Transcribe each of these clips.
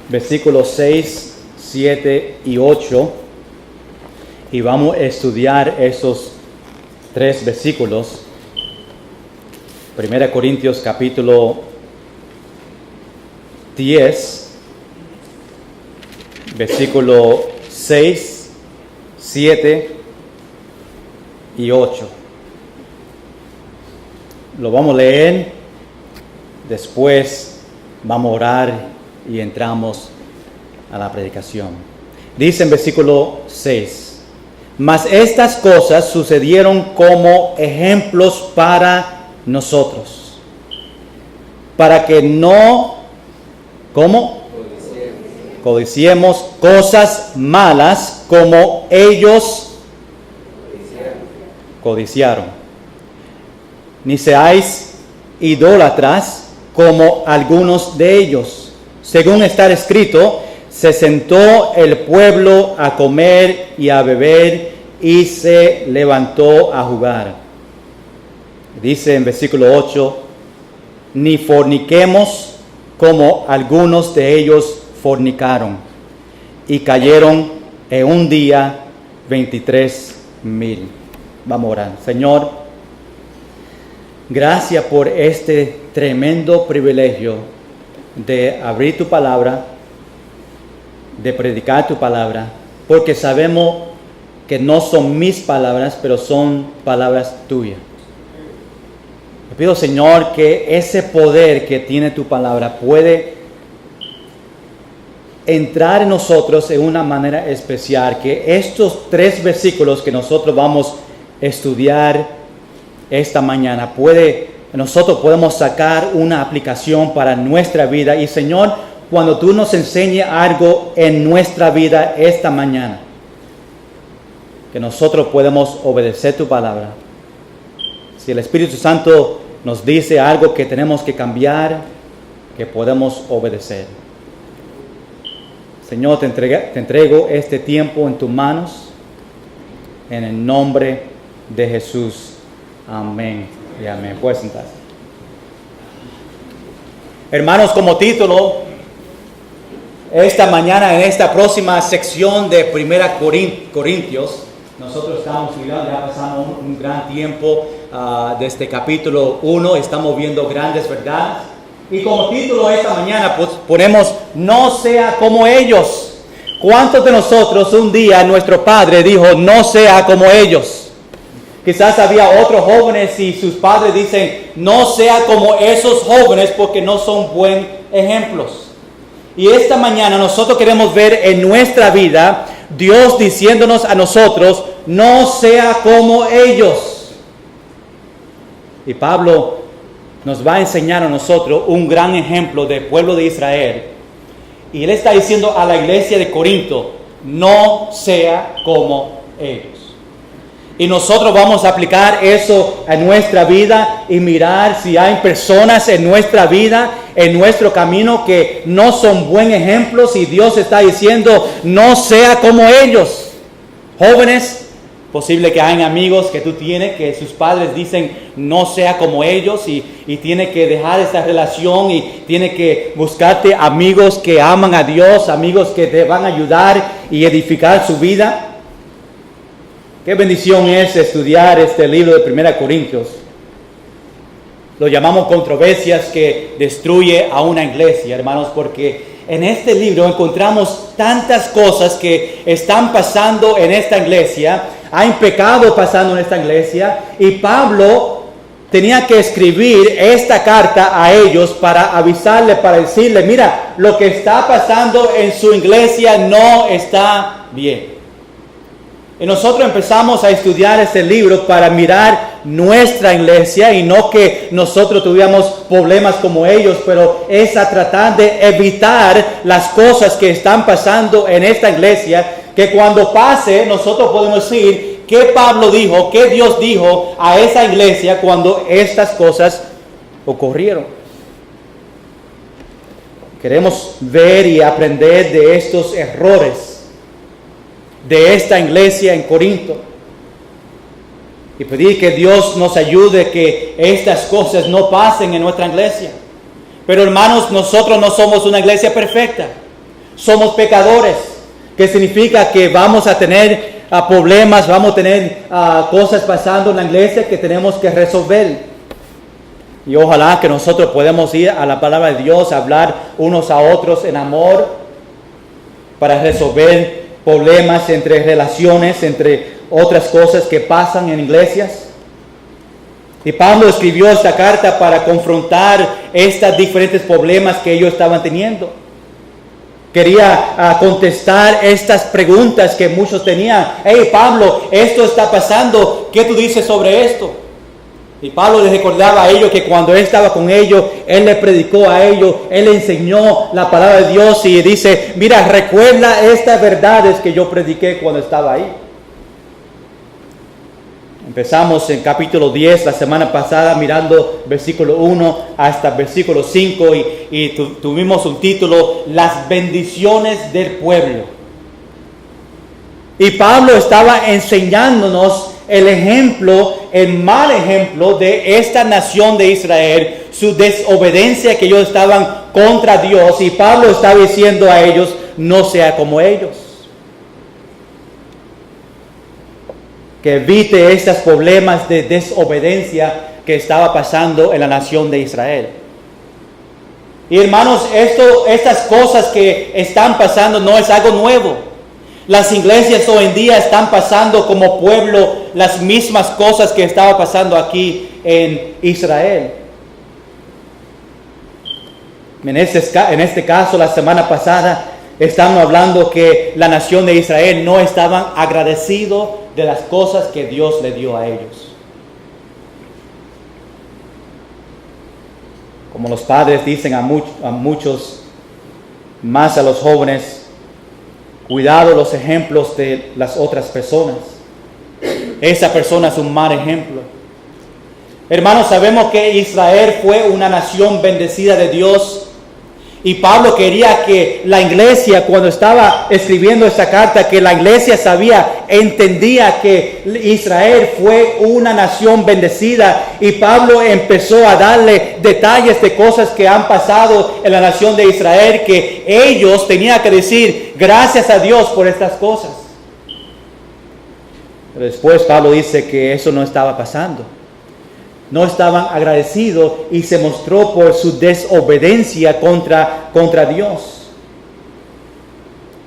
versículos 6, 7 y 8. Y vamos a estudiar esos 3 versículos. 1 Corintios capítulo 10, versículo 6, 7 y 8. Lo vamos a leer, después vamos a orar y entramos a la predicación. Dice en versículo 6: mas estas cosas sucedieron como ejemplos para nosotros, para que no, ¿cómo? Codiciemos cosas malas como ellos codiciaron. Ni seáis idólatras como algunos de ellos. Según está escrito, se sentó el pueblo a comer y a beber y se levantó a jugar. Dice en versículo 8, ni forniquemos como algunos de ellos fornicaron y cayeron en un día 23,000. Vamos a orar. Señor, gracias por este tremendo privilegio de abrir tu palabra, de predicar tu palabra, porque sabemos que no son mis palabras, pero son palabras tuyas. Te pido, Señor, que ese poder que tiene tu palabra puede entrar en nosotros en una manera especial, que estos 3 versículos que nosotros vamos a estudiar esta mañana, nosotros podemos sacar una aplicación para nuestra vida. Y Señor, cuando tú nos enseñes algo en nuestra vida esta mañana, que nosotros podemos obedecer tu palabra. Si el Espíritu Santo nos dice algo que tenemos que cambiar, que podemos obedecer. Señor, te entrego este tiempo en tus manos, en el nombre de Jesús. Amén y amén. Puedes sentarse. Hermanos, como título, esta mañana en esta próxima sección de 1 Corintios, nosotros estamos mirando, ya pasamos un gran tiempo desde capítulo 1, estamos viendo grandes verdades. Y como título esta mañana pues ponemos, no sea como ellos. ¿Cuántos de nosotros un día nuestro padre dijo, no sea como ellos? Quizás había otros jóvenes y sus padres dicen, no sea como esos jóvenes porque no son buenos ejemplos. Y esta mañana nosotros queremos ver en nuestra vida Dios diciéndonos a nosotros, no sea como ellos. Y Pablo nos va a enseñar a nosotros un gran ejemplo del pueblo de Israel. Y él está diciendo a la iglesia de Corinto, no sea como ellos. Y nosotros vamos a aplicar eso a nuestra vida y mirar si hay personas en nuestra vida, en nuestro camino, que no son buen ejemplos y Dios está diciendo, no sea como ellos. Jóvenes, posible que hay amigos que tú tienes que sus padres dicen, no sea como ellos y tiene que dejar esa relación y tiene que buscarte amigos que aman a Dios, amigos que te van a ayudar y edificar su vida. Qué bendición es estudiar este libro de 1 Corintios. Lo llamamos controversias que destruye a una iglesia, hermanos, porque en este libro encontramos tantas cosas que están pasando en esta iglesia. Hay pecado pasando en esta iglesia y Pablo tenía que escribir esta carta a ellos para avisarle, para decirle, mira, lo que está pasando en su iglesia no está bien. Y nosotros empezamos a estudiar este libro para mirar nuestra iglesia y no que nosotros tuviéramos problemas como ellos, pero es a tratar de evitar las cosas que están pasando en esta iglesia, que cuando pase nosotros podemos decir qué Pablo dijo, qué Dios dijo a esa iglesia cuando estas cosas ocurrieron. Queremos ver y aprender de estos errores de esta iglesia en Corinto y pedir que Dios nos ayude que estas cosas no pasen en nuestra iglesia. Pero hermanos, nosotros no somos una iglesia perfecta. Somos pecadores, que significa que vamos a tener problemas, vamos a tener cosas pasando en la iglesia que tenemos que resolver. Y ojalá que nosotros podamos ir a la palabra de Dios, hablar unos a otros en amor para resolver problemas entre relaciones, entre otras cosas que pasan en iglesias. Y Pablo escribió esta carta para confrontar estos diferentes problemas que ellos estaban teniendo. Quería contestar estas preguntas que muchos tenían. Hey Pablo, esto está pasando, ¿qué tú dices sobre esto? Y Pablo les recordaba a ellos que cuando él estaba con ellos, él les predicó a ellos, él les enseñó la palabra de Dios y dice, mira, recuerda estas verdades que yo prediqué cuando estaba ahí. Empezamos en capítulo 10 la semana pasada mirando versículo 1 hasta versículo 5 y tuvimos un título, Las bendiciones del pueblo. Y Pablo estaba enseñándonos el ejemplo, el mal ejemplo de esta nación de Israel, su desobediencia, que ellos estaban contra Dios, y Pablo estaba diciendo a ellos, no sea como ellos. Que evite estos problemas de desobediencia que estaba pasando en la nación de Israel. Y hermanos, estas cosas que están pasando no es algo nuevo. Las iglesias hoy en día están pasando como pueblo las mismas cosas que estaba pasando aquí en Israel. En este caso, la semana pasada, estamos hablando que la nación de Israel no estaban agradecidos de las cosas que Dios le dio a ellos. Como los padres dicen a muchos, más a los jóvenes, cuidado los ejemplos de las otras personas. Esa persona es un mal ejemplo. Hermanos, sabemos que Israel fue una nación bendecida de Dios. Y Pablo quería que la iglesia, cuando estaba escribiendo esta carta, que la iglesia entendía que Israel fue una nación bendecida. Y Pablo empezó a darle detalles de cosas que han pasado en la nación de Israel, que ellos tenían que decir, gracias a Dios por estas cosas. Pero después Pablo dice que eso no estaba pasando. No estaban agradecidos y se mostró por su desobediencia contra Dios.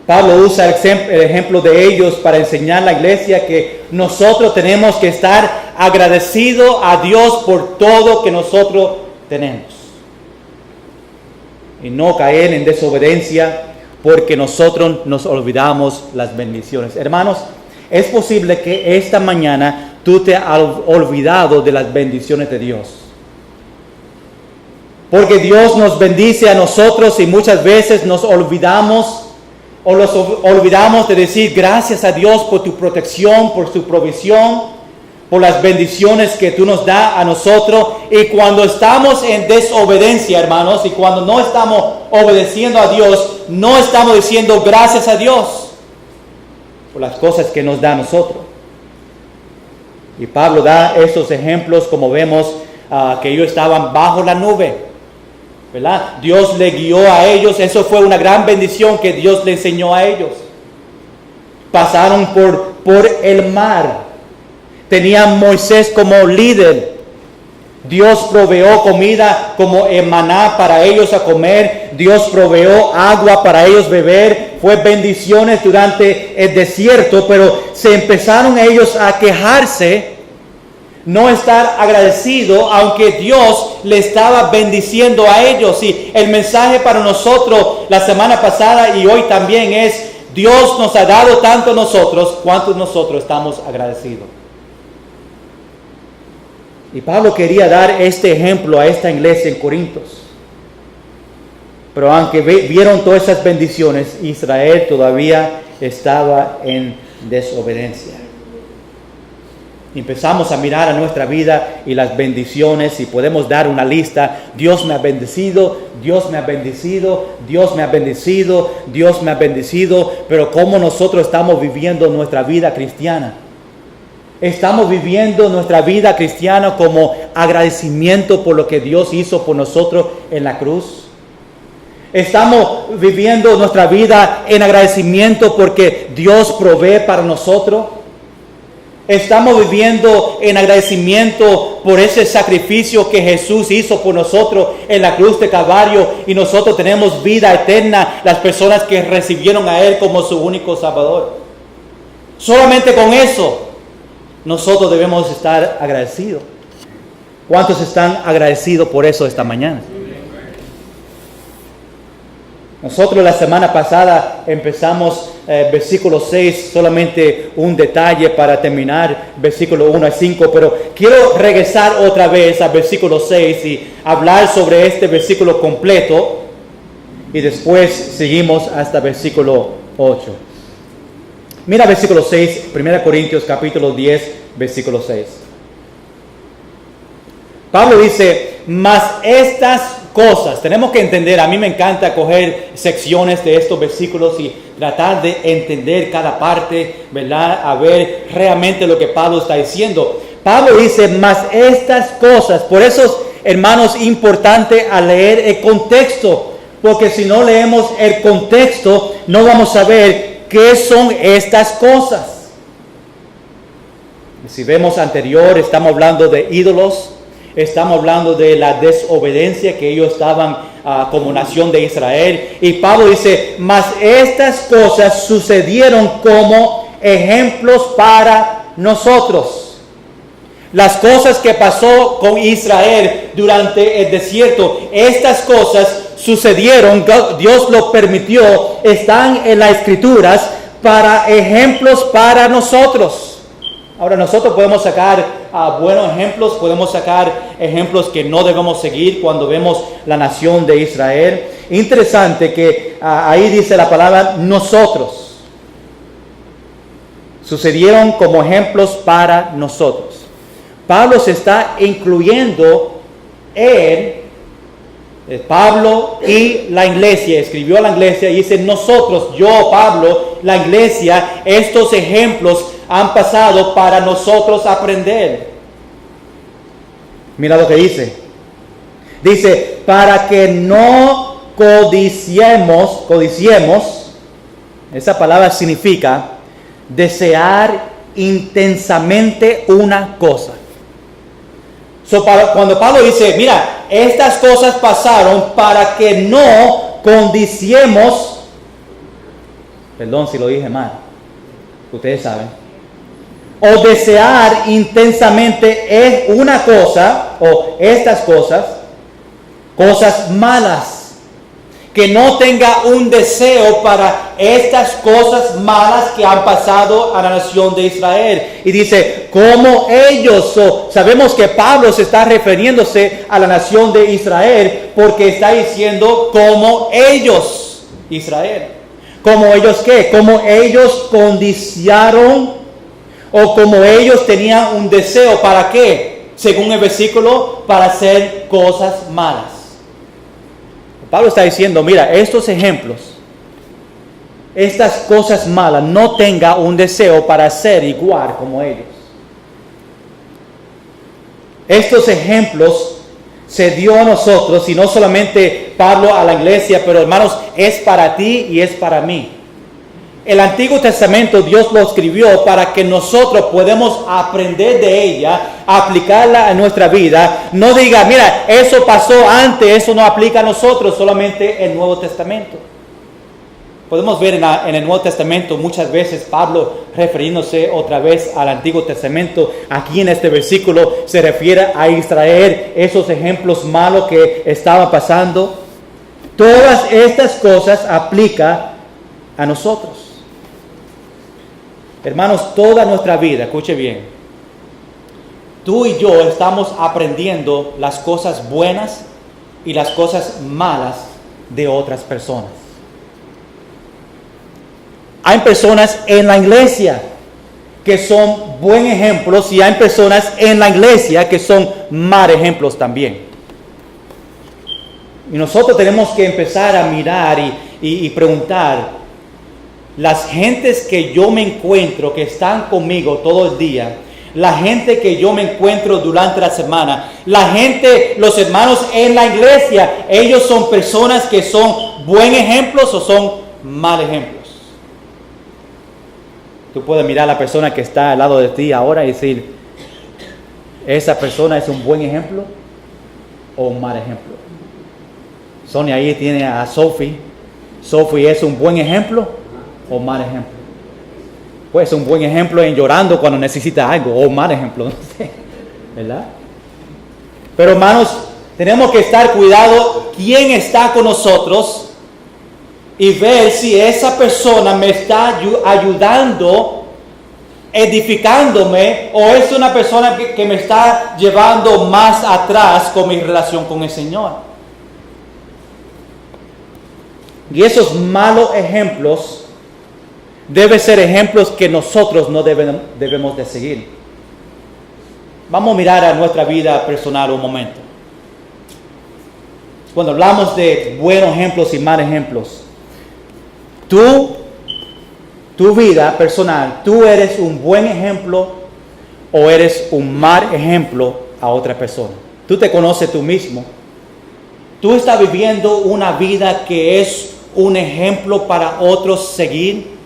Pablo usa el ejemplo de ellos para enseñar a la iglesia que nosotros tenemos que estar agradecidos a Dios por todo que nosotros tenemos. Y no caer en desobediencia porque nosotros nos olvidamos las bendiciones. Hermanos, es posible que esta mañana tú te has olvidado de las bendiciones de Dios. Porque Dios nos bendice a nosotros y muchas veces nos olvidamos de decir gracias a Dios por tu protección, por su provisión, por las bendiciones que tú nos das a nosotros. Y cuando estamos en desobediencia, hermanos, y cuando no estamos obedeciendo a Dios, no estamos diciendo gracias a Dios por las cosas que nos da a nosotros. Y Pablo da esos ejemplos, como vemos que ellos estaban bajo la nube, ¿verdad? Dios le guió a ellos, eso fue una gran bendición que Dios le enseñó a ellos. Pasaron por el mar, tenían Moisés como líder. Dios proveó comida como maná para ellos a comer. Dios proveó agua para ellos beber. Fue bendiciones durante el desierto, pero se empezaron ellos a quejarse, no estar agradecidos, aunque Dios le estaba bendiciendo a ellos. Y el mensaje para nosotros la semana pasada y hoy también es, Dios nos ha dado tanto a nosotros, cuanto nosotros estamos agradecidos. Y Pablo quería dar este ejemplo a esta iglesia en Corintios. Pero aunque vieron todas esas bendiciones, Israel todavía estaba en desobediencia. Empezamos a mirar a nuestra vida y las bendiciones y podemos dar una lista. Dios me ha bendecido, Dios me ha bendecido, Dios me ha bendecido, Dios me ha bendecido. Pero ¿cómo nosotros estamos viviendo nuestra vida cristiana? Estamos viviendo nuestra vida cristiana como agradecimiento por lo que Dios hizo por nosotros en la cruz. ¿Estamos viviendo nuestra vida en agradecimiento porque Dios provee para nosotros? ¿Estamos viviendo en agradecimiento por ese sacrificio que Jesús hizo por nosotros en la cruz de Calvario y nosotros tenemos vida eterna, las personas que recibieron a Él como su único Salvador? Solamente con eso nosotros debemos estar agradecidos. ¿Cuántos están agradecidos por eso esta mañana? Nosotros la semana pasada empezamos versículo 6, solamente un detalle para terminar, versículo 1 al 5, pero quiero regresar otra vez al versículo 6 y hablar sobre este versículo completo y después seguimos hasta versículo 8. Mira versículo 6, 1 Corintios capítulo 10, versículo 6. Pablo dice, mas estas cosas, tenemos que entender, a mí me encanta coger secciones de estos versículos y tratar de entender cada parte, ¿verdad? A ver realmente lo que Pablo está diciendo. Pablo dice, mas estas cosas, por eso, hermanos, es importante a leer el contexto, porque si no leemos el contexto, no vamos a ver qué son estas cosas. Si vemos anterior, estamos hablando de ídolos. Estamos hablando de la desobediencia que ellos estaban como nación de Israel. Y Pablo dice, mas estas cosas sucedieron como ejemplos para nosotros. Las cosas que pasó con Israel durante el desierto, estas cosas sucedieron, Dios lo permitió, están en las Escrituras para ejemplos para nosotros. Ahora nosotros podemos sacar buenos ejemplos, podemos sacar ejemplos que no debemos seguir cuando vemos la nación de Israel. Interesante que ahí dice la palabra nosotros. Sucedieron como ejemplos para nosotros. Pablo se está incluyendo Pablo y la iglesia, escribió a la iglesia y dice nosotros, yo Pablo, la iglesia, estos ejemplos han pasado para nosotros aprender. Mira lo que dice. Dice, para que no codiciemos, esa palabra significa desear intensamente una cosa. Cuando Pablo dice, mira, estas cosas pasaron para que no codiciemos, perdón si lo dije mal, ustedes saben, o desear intensamente es una cosa, o estas cosas malas, que no tenga un deseo para estas cosas malas que han pasado a la nación de Israel. Y dice, como ellos, sabemos que Pablo se está refiriéndose a la nación de Israel, porque está diciendo como ellos, Israel. Como ellos ¿qué? Como ellos codiciaron, o como ellos tenían un deseo, ¿para qué? Según el versículo, para hacer cosas malas. Pablo está diciendo, mira, estos ejemplos, estas cosas malas, no tenga un deseo para ser igual como ellos. Estos ejemplos se dio a nosotros, y no solamente Pablo a la iglesia, pero hermanos, es para ti y es para mí. El Antiguo Testamento Dios lo escribió para que nosotros podamos aprender de ella, aplicarla a nuestra vida. No diga, mira, eso pasó antes, eso no aplica a nosotros, solamente el Nuevo Testamento. Podemos ver en el Nuevo Testamento muchas veces Pablo refiriéndose otra vez al Antiguo Testamento. Aquí en este versículo se refiere a Israel, esos ejemplos malos que estaban pasando. Todas estas cosas aplican a nosotros. Hermanos, toda nuestra vida, escuche bien, tú y yo estamos aprendiendo las cosas buenas y las cosas malas de otras personas. Hay personas en la iglesia que son buenos ejemplos y hay personas en la iglesia que son mal ejemplos también. Y nosotros tenemos que empezar a mirar y preguntar, las gentes que yo me encuentro, que están conmigo todo el día, la gente que yo me encuentro durante la semana, la gente, los hermanos en la iglesia, ellos son personas que son buen ejemplos o son mal ejemplos? Tú puedes mirar a la persona que está al lado de ti ahora y decir, ¿esa persona es un buen ejemplo o un mal ejemplo? Sonia ahí tiene a Sophie. ¿Sophie es un buen ejemplo o mal ejemplo? Pues un buen ejemplo en llorando cuando necesita algo, o un mal ejemplo, no sé, ¿verdad? Pero hermanos, tenemos que estar cuidado quién está con nosotros y ver si esa persona me está ayudando, edificándome, o es una persona que me está llevando más atrás con mi relación con el Señor. Y esos malos ejemplos deben ser ejemplos que nosotros no debemos de seguir. Vamos a mirar a nuestra vida personal un momento. Cuando hablamos de buenos ejemplos y malos ejemplos, tu vida personal, ¿tú eres un buen ejemplo o eres un mal ejemplo a otra persona? ¿Tú te conoces tú mismo? ¿Tú estás viviendo una vida que es un ejemplo para otros seguir?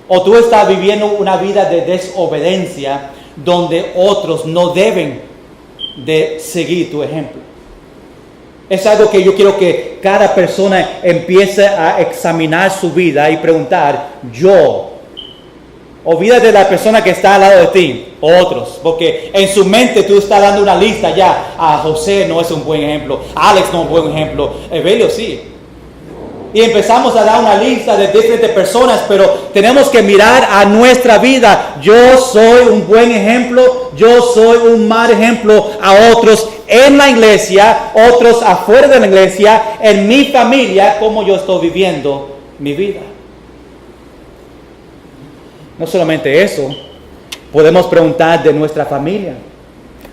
¿O tú estás viviendo una vida de desobediencia donde otros no deben de seguir tu ejemplo? Es algo que yo quiero que cada persona empiece a examinar su vida y preguntar, olvídate de la persona que está al lado de ti, otros, porque en su mente tú estás dando una lista ya, José no es un buen ejemplo, Alex no es un buen ejemplo, Evelio sí. Y empezamos a dar una lista de diferentes personas, pero tenemos que mirar a nuestra vida. Yo soy un buen ejemplo, yo soy un mal ejemplo a otros en la iglesia, otros afuera de la iglesia, en mi familia, cómo yo estoy viviendo mi vida. No solamente eso, podemos preguntar de nuestra familia.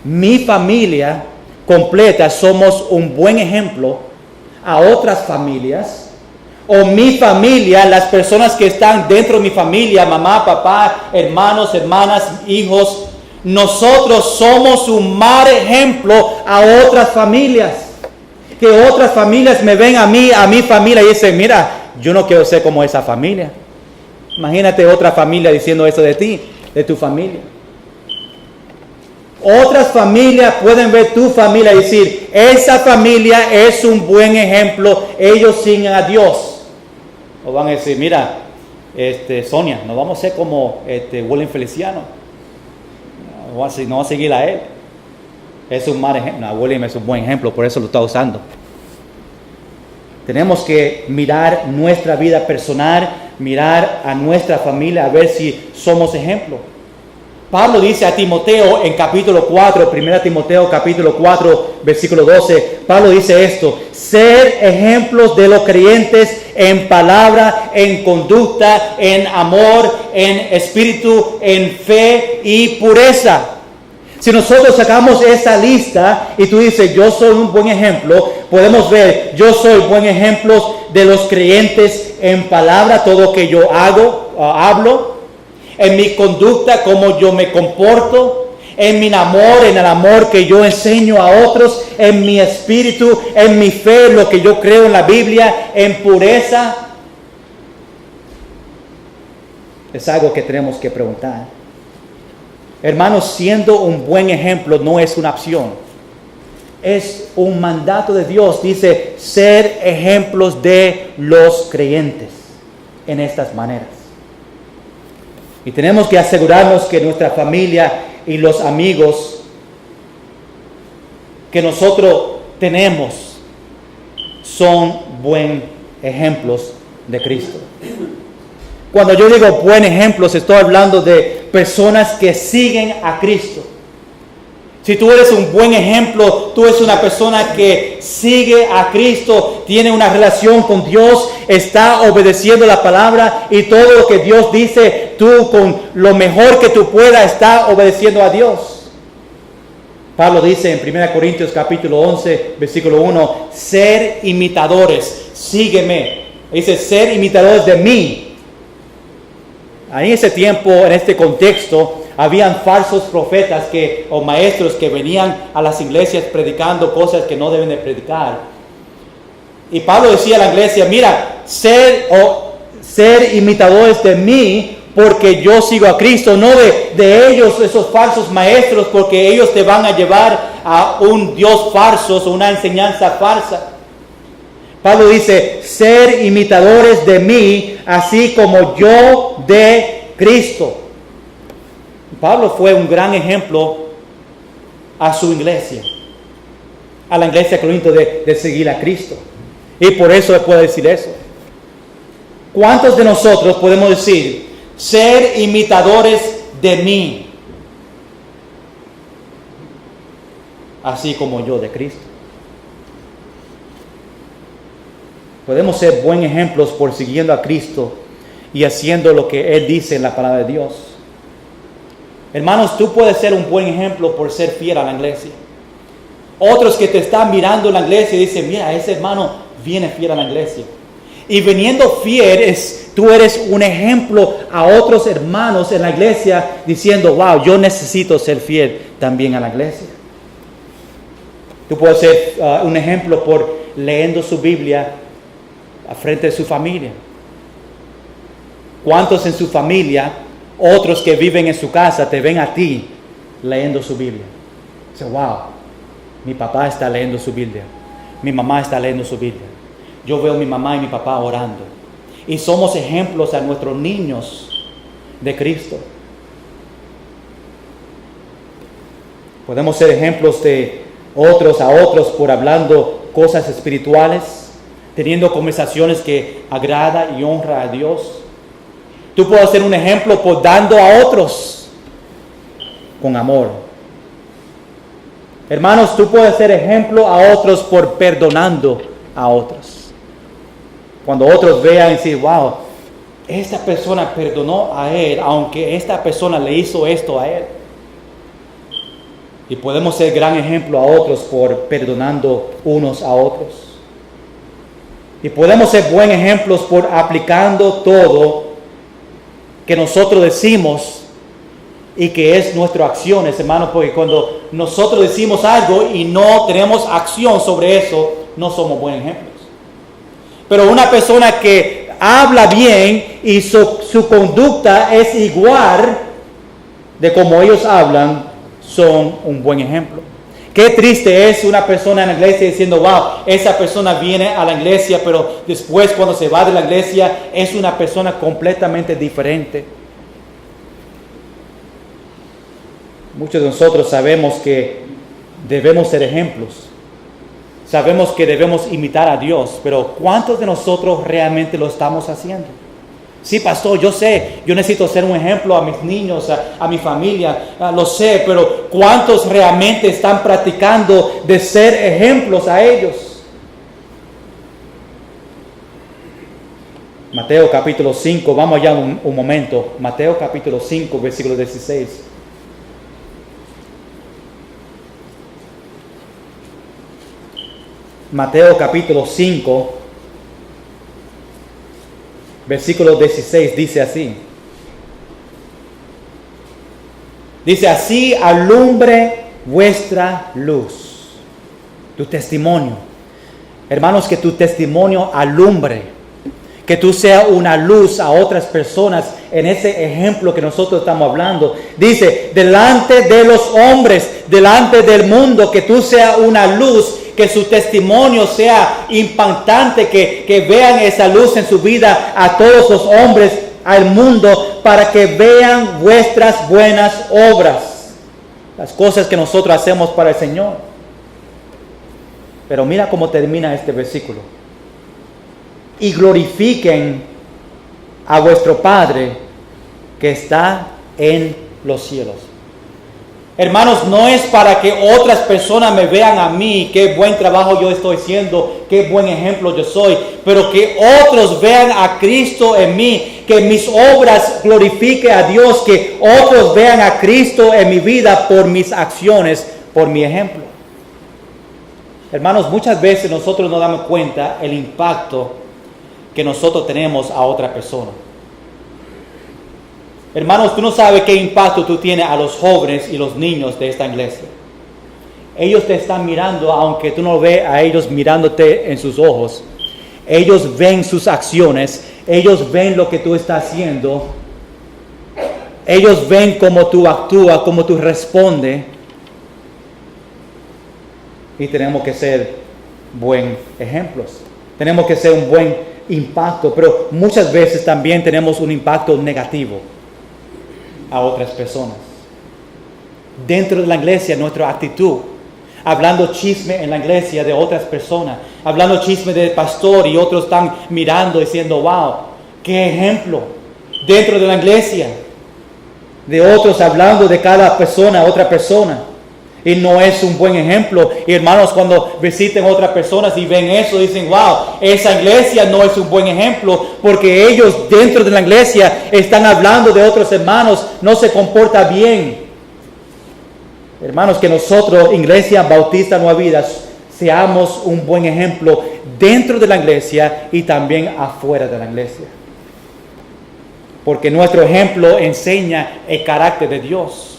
Mi familia completa somos un buen ejemplo a otras familias. O mi familia, las personas que están dentro de mi familia, mamá, papá, hermanos, hermanas, hijos, nosotros somos un mal ejemplo a otras familias. Que otras familias me ven a mi familia y dicen, mira, yo no quiero ser como esa familia. Imagínate otra familia diciendo eso de ti, de tu familia. Otras familias pueden ver tu familia y decir, esa familia es un buen ejemplo, ellos siguen a Dios. O van a decir, mira, Sonia, no vamos a ser como William Feliciano. No vamos a seguir a él. Es un mal ejemplo. No, William es un buen ejemplo, por eso lo está usando. Tenemos que mirar nuestra vida personal, mirar a nuestra familia, a ver si somos ejemplo. Pablo dice a Timoteo en capítulo 4, 1 Timoteo capítulo 4, versículo 12, Pablo dice esto, ser ejemplos de los creyentes en palabra, en conducta, en amor, en espíritu, en fe y pureza. Si nosotros sacamos esa lista y tú dices, yo soy un buen ejemplo, podemos ver, yo soy buen ejemplo de los creyentes en palabra, todo lo que yo hablo, en mi conducta, cómo yo me comporto, en mi amor, en el amor que yo enseño a otros, en mi espíritu, en mi fe, lo que yo creo en la Biblia, en pureza. Es algo que tenemos que preguntar. Hermanos, siendo un buen ejemplo no es una opción. Es un mandato de Dios. Dice, ser ejemplos de los creyentes en estas maneras. Y tenemos que asegurarnos que nuestra familia y los amigos que nosotros tenemos son buen ejemplos de Cristo. Cuando yo digo buen ejemplos, estoy hablando de personas que siguen a Cristo. Si tú eres un buen ejemplo, tú eres una persona que sigue a Cristo, tiene una relación con Dios, está obedeciendo la palabra y todo lo que Dios dice, tú con lo mejor que tú puedas, está obedeciendo a Dios. Pablo dice en 1 Corintios capítulo 11, versículo 1, ser imitadores, sígueme. Dice, ser imitadores de mí. En ese tiempo, en este contexto, habían falsos profetas o maestros que venían a las iglesias predicando cosas que no deben de predicar. Y Pablo decía a la iglesia, mira, ser imitadores de mí, porque yo sigo a Cristo, no de ellos, esos falsos maestros, porque ellos te van a llevar a un Dios falso, o una enseñanza falsa. Pablo dice, ser imitadores de mí, así como yo de Cristo. Pablo fue un gran ejemplo a su iglesia, a la iglesia de Corinto, de seguir a Cristo. Y por eso él puede decir eso. ¿Cuántos de nosotros podemos decir, ser imitadores de mí, así como yo de Cristo? Podemos ser buen ejemplos por siguiendo a Cristo y haciendo lo que Él dice en la palabra de Dios. Hermanos, tú puedes ser un buen ejemplo por ser fiel a la iglesia. Otros que te están mirando en la iglesia y dicen, mira, ese hermano viene fiel a la iglesia. Y viniendo fiel, tú eres un ejemplo a otros hermanos en la iglesia diciendo, wow, yo necesito ser fiel también a la iglesia. Tú puedes ser un ejemplo por leyendo su Biblia a frente de su familia. ¿Cuántos en su familia, otros que viven en su casa, te ven a ti leyendo su Biblia? Dice, wow, mi papá está leyendo su Biblia, mi mamá está leyendo su Biblia. Yo veo a mi mamá y mi papá orando. Y somos ejemplos a nuestros niños de Cristo. Podemos ser ejemplos de otros a otros por hablando cosas espirituales, teniendo conversaciones que agrada y honra a Dios. Tú puedes ser un ejemplo por dando a otros con amor. Hermanos, tú puedes ser ejemplo a otros por perdonando a otros. Cuando otros vean y decir, wow, esta persona perdonó a él, aunque esta persona le hizo esto a él. Y podemos ser gran ejemplo a otros por perdonando unos a otros. Y podemos ser buen ejemplos por aplicando todo que nosotros decimos y que es nuestras acciones, hermanos, porque cuando nosotros decimos algo y no tenemos acción sobre eso, no somos buen ejemplos. Pero una persona que habla bien y su conducta es igual de como ellos hablan, son un buen ejemplo. Qué triste es una persona en la iglesia diciendo, wow, esa persona viene a la iglesia, pero después cuando se va de la iglesia es una persona completamente diferente. Muchos de nosotros sabemos que debemos ser ejemplos. Sabemos que debemos imitar a Dios, pero ¿cuántos de nosotros realmente lo estamos haciendo? Sí, pastor, yo sé, yo necesito ser un ejemplo a mis niños, a mi familia, lo sé, pero ¿cuántos realmente están practicando de ser ejemplos a ellos? Mateo capítulo 5, vamos allá un momento. Mateo capítulo 5, versículo 16. Mateo capítulo 5, versículo 16, dice así. Dice, así alumbre vuestra luz, tu testimonio. Hermanos, que tu testimonio alumbre, que tú seas una luz a otras personas en ese ejemplo que nosotros estamos hablando. Dice, delante de los hombres, delante del mundo, que tú seas una luz, que su testimonio sea impactante, que vean esa luz en su vida a todos los hombres, al mundo, para que vean vuestras buenas obras, las cosas que nosotros hacemos para el Señor. Pero mira cómo termina este versículo. Y glorifiquen a vuestro Padre que está en los cielos. Hermanos, no es para que otras personas me vean a mí, qué buen trabajo yo estoy haciendo, qué buen ejemplo yo soy, pero que otros vean a Cristo en mí, que mis obras glorifiquen a Dios, que otros vean a Cristo en mi vida por mis acciones, por mi ejemplo. Hermanos, muchas veces nosotros nos damos cuenta el impacto que nosotros tenemos a otra persona. Hermanos, tú no sabes qué impacto tú tienes a los jóvenes y los niños de esta iglesia. Ellos te están mirando, aunque tú no ves a ellos mirándote en sus ojos. ellos ven sus acciones, ellos ven lo que tú estás haciendo, ellos ven cómo tú actúas, cómo tú respondes, y tenemos que ser buenos ejemplos. Tenemos que ser un buen impacto, pero muchas veces también tenemos un impacto negativo a otras personas. Dentro de la iglesia, nuestra actitud, hablando chisme en la iglesia de otras personas, hablando chisme del pastor y otros están mirando diciendo, wow, qué ejemplo. Dentro de la iglesia, de otros hablando de cada persona, otra persona. Y no es un buen ejemplo. Y hermanos, cuando visiten otras personas y ven eso, dicen, wow, esa iglesia no es un buen ejemplo, porque ellos dentro de la iglesia están hablando de otros hermanos, no se comporta bien. Hermanos, que nosotros, Iglesia Bautista Nueva Vida, seamos un buen ejemplo dentro de la iglesia y también afuera de la iglesia. Porque nuestro ejemplo enseña el carácter de Dios.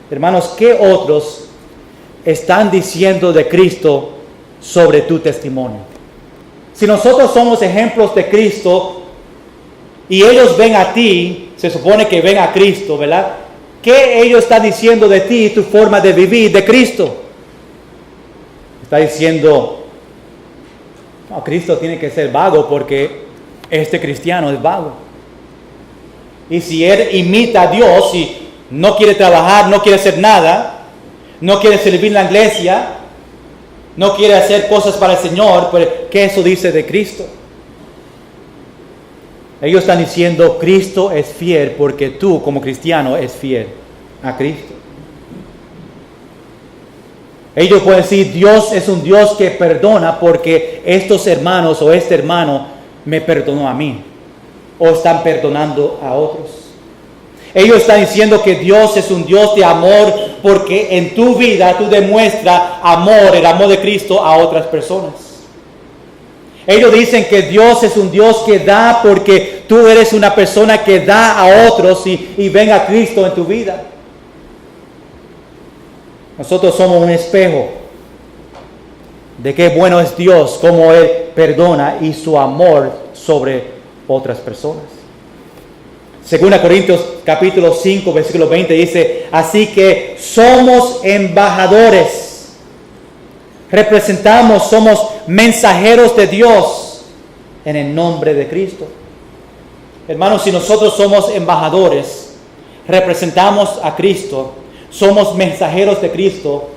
Hermanos, ¿qué otros están diciendo de Cristo sobre tu testimonio? Si nosotros somos ejemplos de Cristo y ellos ven a ti, se supone que ven a Cristo, ¿verdad? ¿Qué ellos están diciendo de ti, tu forma de vivir de Cristo? Está diciendo, no, Cristo tiene que ser vago porque este cristiano es vago. Y si él imita a Dios y no quiere trabajar, no quiere hacer nada, no quiere servir en la iglesia, no quiere hacer cosas para el Señor, pues ¿qué eso dice de Cristo? Ellos están diciendo, Cristo es fiel porque tú como cristiano es fiel a Cristo. Ellos pueden decir, Dios es un Dios que perdona porque estos hermanos o este hermano me perdonó a mí, o están perdonando a otros. Ellos están diciendo que Dios es un Dios de amor porque en tu vida tú demuestras amor, el amor de Cristo a otras personas. Ellos dicen que Dios es un Dios que da porque tú eres una persona que da a otros y ven a Cristo en tu vida. Nosotros somos un espejo de qué bueno es Dios, cómo Él perdona y su amor sobre otras personas. 2 Corintios capítulo 5, versículo 20 dice, así que somos embajadores, representamos, somos mensajeros de Dios en el nombre de Cristo. Hermanos, si nosotros somos embajadores, representamos a Cristo, somos mensajeros de Cristo,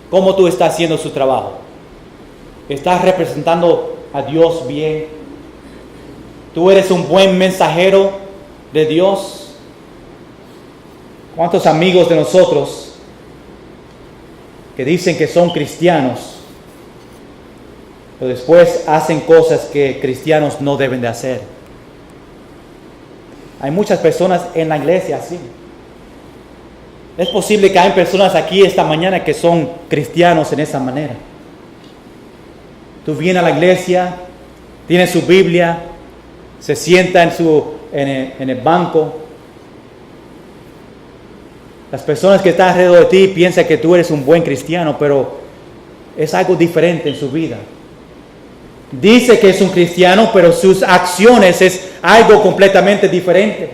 ¿cómo tú estás haciendo su trabajo? ¿Estás representando a Dios bien? ¿Tú eres un buen mensajero de Dios? ¿Cuántos amigos de nosotros que dicen que son cristianos, pero después hacen cosas que cristianos no deben de hacer? Hay muchas personas en la iglesia así. Es posible que hay personas aquí esta mañana que son cristianos en esa manera. Tú vienes a la iglesia, tienes su Biblia, se sienta en el banco. Las personas que están alrededor de ti piensan que tú eres un buen cristiano, pero es algo diferente en su vida. Dice que es un cristiano, pero sus acciones es algo completamente diferente.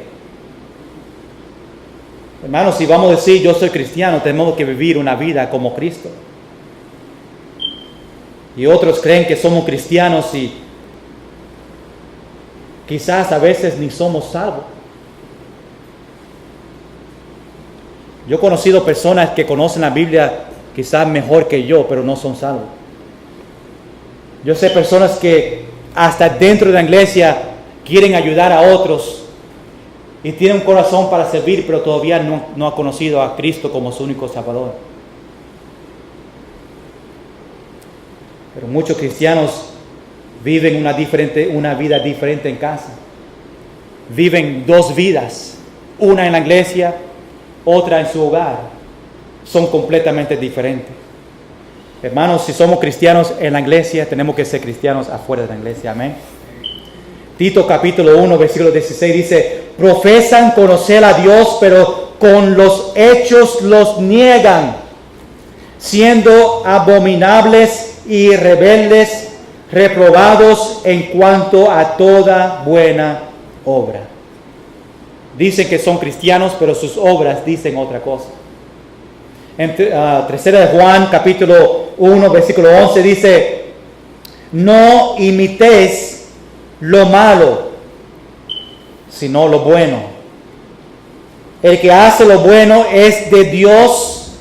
Hermanos, si vamos a decir yo soy cristiano, tenemos que vivir una vida como Cristo. Y otros creen que somos cristianos y quizás a veces ni somos salvos. Yo he conocido personas que conocen la Biblia quizás mejor que yo, pero no son salvos. Yo sé personas que hasta dentro de la iglesia quieren ayudar a otros y tienen un corazón para servir, pero todavía no ha conocido a Cristo como su único Salvador. Pero muchos cristianos viven una vida diferente en casa. Viven dos vidas, una en la iglesia, otra en su hogar. Son completamente diferentes. Hermanos, si somos cristianos en la iglesia, tenemos que ser cristianos afuera de la iglesia. Amén. Tito capítulo 1, versículo 16 dice, profesan conocer a Dios, pero con los hechos los niegan, siendo abominables y rebeldes, reprobados en cuanto a toda buena obra. Dicen que son cristianos, pero sus obras dicen otra cosa. En 3 de Juan, capítulo 1, versículo 11, dice: no imitéis lo malo, sino lo bueno. El que hace lo bueno es de Dios,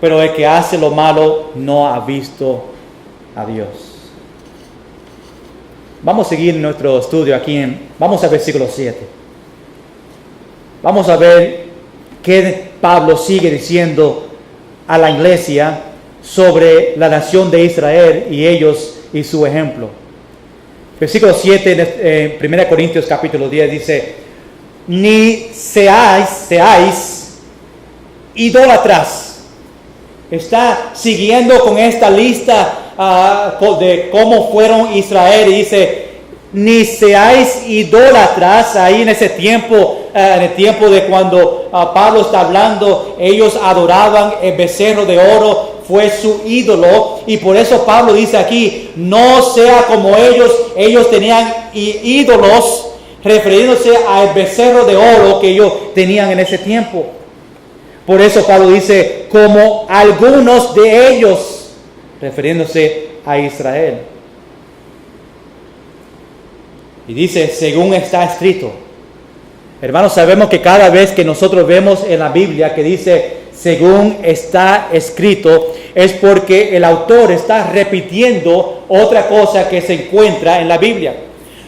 pero el que hace lo malo no ha visto a Dios. Vamos a seguir nuestro estudio aquí. Vamos al versículo 7. Vamos a ver qué Pablo sigue diciendo a la iglesia sobre la nación de Israel y ellos y su ejemplo. Versículo 7 en 1 Corintios capítulo 10 dice: ni seáis idólatras. Está siguiendo con esta lista de cómo fueron Israel y dice: ni seáis idólatras. Ahí en ese tiempo, en el tiempo de cuando Pablo está hablando, ellos adoraban el becerro de oro, fue su ídolo, y por eso Pablo dice aquí: no sea como ellos tenían ídolos, refiriéndose al becerro de oro que ellos tenían en ese tiempo. Por eso Pablo dice: como algunos de ellos, refiriéndose a Israel. Y dice: según está escrito. Hermanos, sabemos que cada vez que nosotros vemos en la Biblia que dice según está escrito, es porque el autor está repitiendo otra cosa que se encuentra en la Biblia.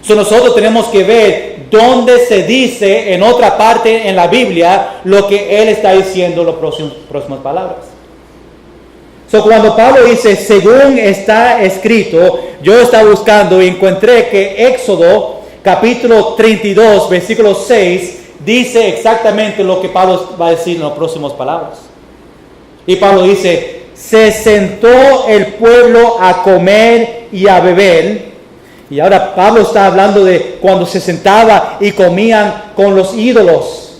Nosotros tenemos que ver dónde se dice en otra parte en la Biblia lo que él está diciendo, las próximas palabras. Cuando Pablo dice según está escrito, yo estaba buscando y encontré que Éxodo capítulo 32 versículo 6 dice exactamente lo que Pablo va a decir en las próximas palabras. Y Pablo dice: se sentó el pueblo a comer y a beber. Y ahora Pablo está hablando de cuando se sentaba y comían con los ídolos.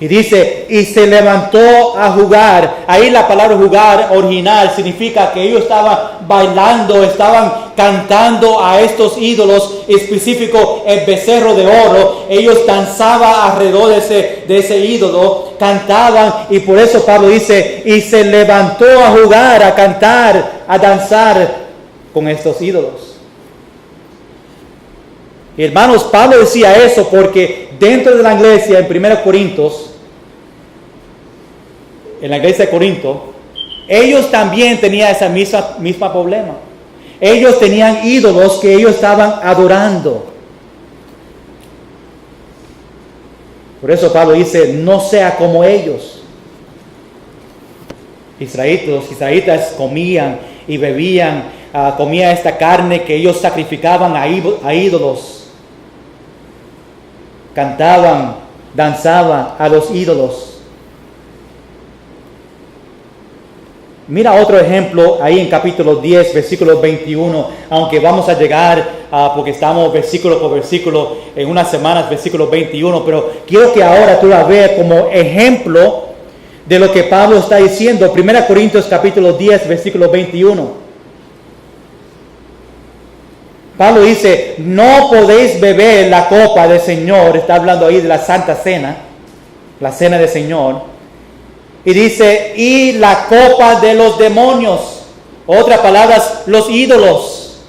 Y dice: y se levantó a jugar. Ahí la palabra jugar original significa que ellos estaban bailando, estaban cantando a estos ídolos, específico el becerro de oro. Ellos danzaban alrededor de ese ídolo, cantaban, y por eso Pablo dice: y se levantó a jugar, a cantar, a danzar con estos ídolos. Y hermanos, Pablo decía eso porque dentro de la iglesia en 1 Corintios, en la iglesia de Corinto, ellos también tenían ese mismo problema. Ellos tenían ídolos que ellos estaban adorando. Por eso Pablo dice: no sea como ellos. Los israelitas comían y bebían, comían esta carne que ellos sacrificaban a ídolos. Cantaban, danzaban a los ídolos. Mira otro ejemplo ahí en capítulo 10, versículo 21, aunque vamos a llegar, porque estamos versículo por versículo, en unas semanas, versículo 21, pero quiero que ahora tú la veas como ejemplo de lo que Pablo está diciendo. 1 Corintios capítulo 10, versículo 21. Pablo dice: no podéis beber la copa del Señor. Está hablando ahí de la Santa Cena, la Cena del Señor. Y dice: y la copa de los demonios. Otras palabras, los ídolos.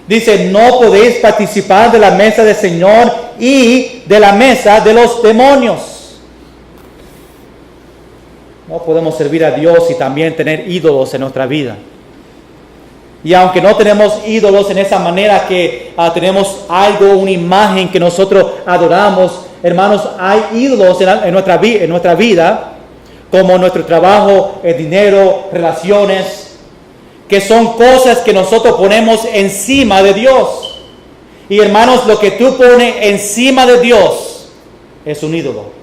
Dice: no podéis participar de la mesa del Señor y de la mesa de los demonios. No podemos servir a Dios y también tener ídolos en nuestra vida. Y aunque no tenemos ídolos en esa manera que tenemos algo, una imagen que nosotros adoramos, hermanos, hay ídolos en nuestra vida, como nuestro trabajo, el dinero, relaciones, que son cosas que nosotros ponemos encima de Dios. Y hermanos, lo que tú pones encima de Dios es un ídolo.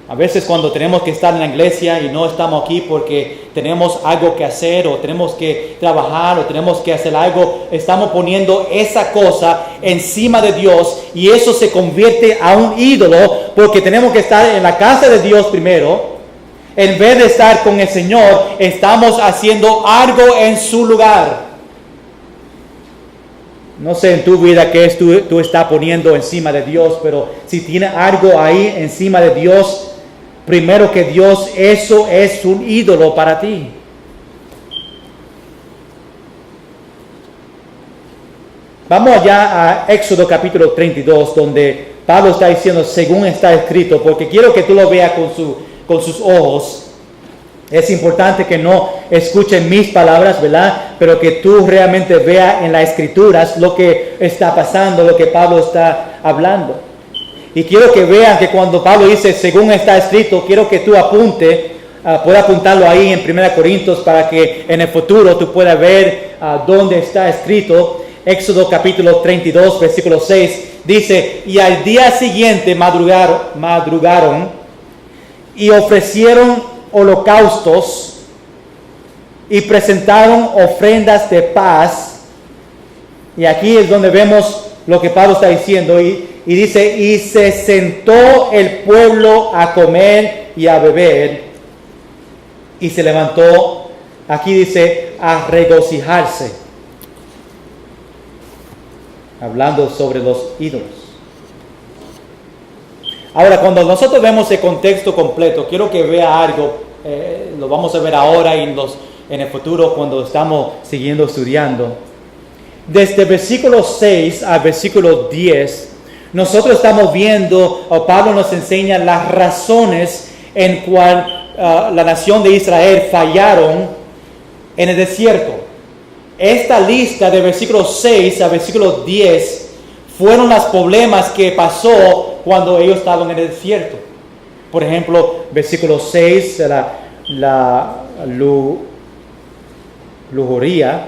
A veces cuando tenemos que estar en la iglesia y no estamos aquí porque tenemos algo que hacer o tenemos que trabajar o tenemos que hacer algo, estamos poniendo esa cosa encima de Dios y eso se convierte a un ídolo porque tenemos que estar en la casa de Dios primero, En vez de estar con el Señor, estamos haciendo algo en su lugar. No sé en tu vida qué es tú estás poniendo encima de Dios, pero si tiene algo ahí encima de Dios, primero que Dios, eso es un ídolo para ti. Vamos allá a Éxodo capítulo 32, donde Pablo está diciendo, según está escrito, porque quiero que tú lo veas con sus ojos. Es importante que no escuchen mis palabras, ¿verdad? Pero que tú realmente veas en las escrituras lo que está pasando, lo que Pablo está hablando. Y quiero que vean que cuando Pablo dice, según está escrito, quiero que tú puedas apuntarlo ahí en 1 Corintios para que en el futuro tú puedas ver dónde está escrito. Éxodo capítulo 32, versículo 6, dice, y al día siguiente madrugaron y ofrecieron holocaustos y presentaron ofrendas de paz. Y aquí es donde vemos lo que Pablo está diciendo, y dice, y se sentó el pueblo a comer y a beber, y se levantó, aquí dice, a regocijarse, hablando sobre los ídolos. Ahora, cuando nosotros vemos el contexto completo, quiero que vea algo, lo vamos a ver ahora y en el futuro cuando estamos siguiendo estudiando. Desde versículo 6 al versículo 10, nosotros estamos viendo, o Pablo nos enseña las razones en cual la nación de Israel fallaron en el desierto. Esta lista de versículos 6 a versículo 10 fueron los problemas que pasó cuando ellos estaban en el desierto. Por ejemplo, versículo 6, la lujuria,